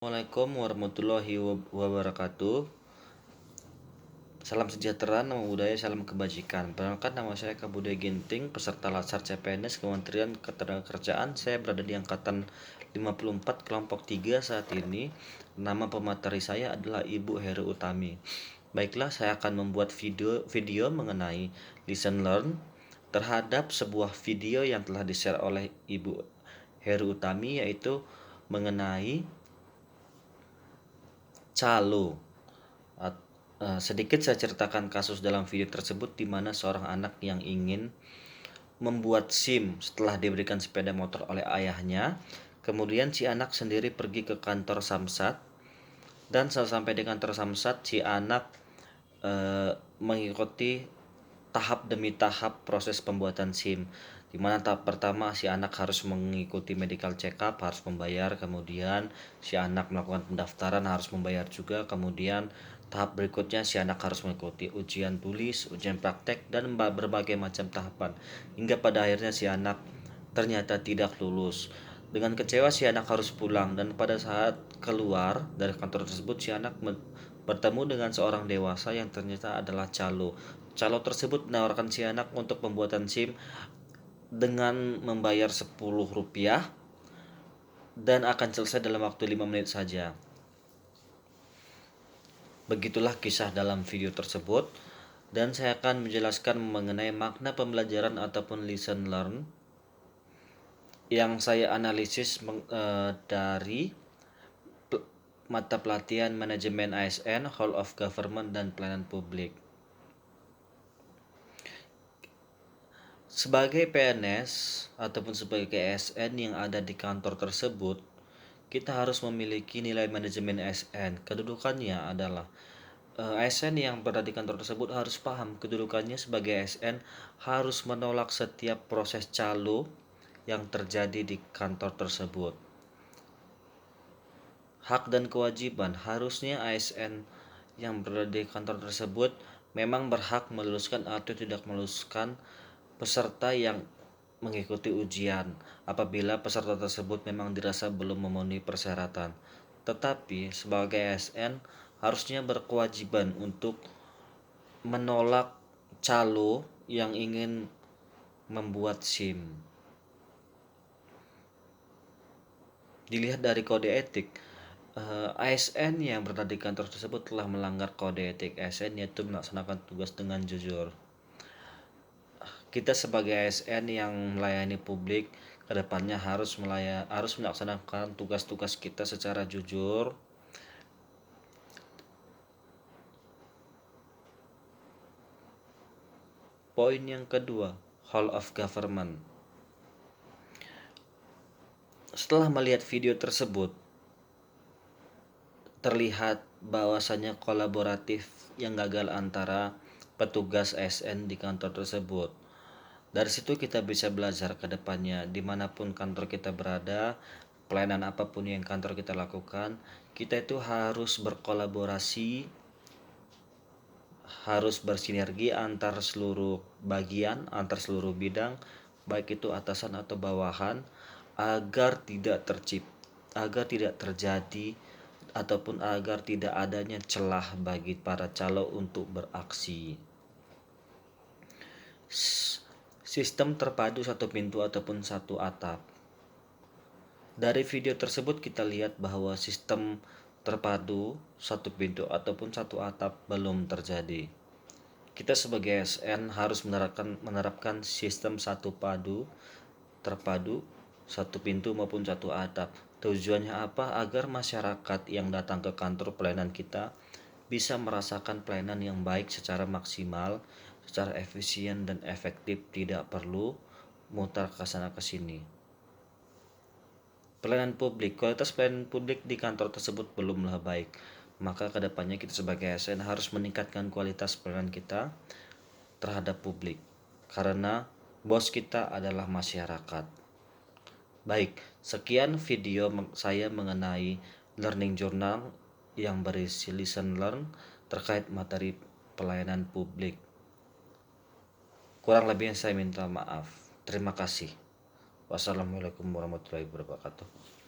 Assalamualaikum warahmatullahi wabarakatuh. Salam sejahtera, nama budaya, salam kebajikan. Perkenalkan, nama saya Kabudaya Ginting, peserta Latsar CPNS Kementerian Ketenagakerjaan. Saya berada di angkatan 54 kelompok 3 saat ini. Nama pemateri saya adalah Ibu Heru Utami. Baiklah, saya akan membuat video mengenai listen learn terhadap sebuah video yang telah di-share oleh Ibu Heru Utami, yaitu mengenai calo. Sedikit saya ceritakan kasus dalam video tersebut, di mana seorang anak yang ingin membuat SIM setelah diberikan sepeda motor oleh ayahnya. Kemudian si anak sendiri pergi ke kantor Samsat, dan setelah sampai di kantor Samsat, si anak mengikuti tahap demi tahap proses pembuatan SIM, di mana tahap pertama si anak harus mengikuti medical check up, harus membayar. Kemudian si anak melakukan pendaftaran, harus membayar juga. Kemudian tahap berikutnya si anak harus mengikuti ujian tulis, ujian praktek, dan berbagai macam tahapan, hingga pada akhirnya si anak ternyata tidak lulus. Dengan kecewa si anak harus pulang, dan pada saat keluar dari kantor tersebut si anak bertemu dengan seorang dewasa yang ternyata adalah calo. Calo tersebut menawarkan si anak untuk pembuatan SIM dengan membayar Rp10 dan akan selesai dalam waktu 5 menit saja. Begitulah kisah dalam video tersebut, dan saya akan menjelaskan mengenai makna pembelajaran ataupun listen learn yang saya analisis dari mata pelatihan manajemen ASN, Whole of Government, dan pelayanan publik. Sebagai PNS ataupun sebagai ASN yang ada di kantor tersebut, kita harus memiliki nilai manajemen ASN. Kedudukannya adalah ASN yang berada di kantor tersebut harus paham kedudukannya sebagai ASN, harus menolak setiap proses calo yang terjadi di kantor tersebut. Hak dan kewajiban, harusnya ASN yang berada di kantor tersebut memang berhak meluluskan atau tidak meluluskan peserta yang mengikuti ujian apabila peserta tersebut memang dirasa belum memenuhi persyaratan. Tetapi sebagai ASN harusnya berkewajiban untuk menolak calo yang ingin membuat SIM. Dilihat dari kode etik, ASN yang berada di kantor tersebut telah melanggar kode etik ASN, yaitu melaksanakan tugas dengan jujur. Kita sebagai ASN yang melayani publik kedepannya harus melaksanakan tugas-tugas kita secara jujur. Poin yang kedua, Whole of Government. Setelah melihat video tersebut, terlihat bahwasannya kolaboratif yang gagal antara petugas ASN di kantor tersebut. Dari situ kita bisa belajar ke depannya, dimanapun kantor kita berada, pelayanan apapun yang kantor kita lakukan, kita itu harus berkolaborasi, harus bersinergi antar seluruh bagian, antar seluruh bidang, baik itu atasan atau bawahan, agar tidak terjadi ataupun agar tidak adanya celah bagi para calo untuk beraksi. Sistem terpadu satu pintu ataupun satu atap. Dari video tersebut kita lihat bahwa sistem terpadu satu pintu ataupun satu atap belum terjadi. Kita sebagai ASN harus menerapkan sistem terpadu satu pintu maupun satu atap. Tujuannya apa? Agar masyarakat yang datang ke kantor pelayanan kita bisa merasakan pelayanan yang baik secara maksimal, secara efisien dan efektif, tidak perlu mutar ke sana ke sini. Pelayanan publik, kualitas pelayanan publik di kantor tersebut belumlah baik. Maka kedepannya kita sebagai ASN harus meningkatkan kualitas pelayanan kita terhadap publik, karena bos kita adalah masyarakat. Baik, sekian video saya mengenai learning journal yang berisi listen learn terkait materi pelayanan publik. Kurang lebihnya saya minta maaf. Terima kasih. Wassalamualaikum warahmatullahi wabarakatuh.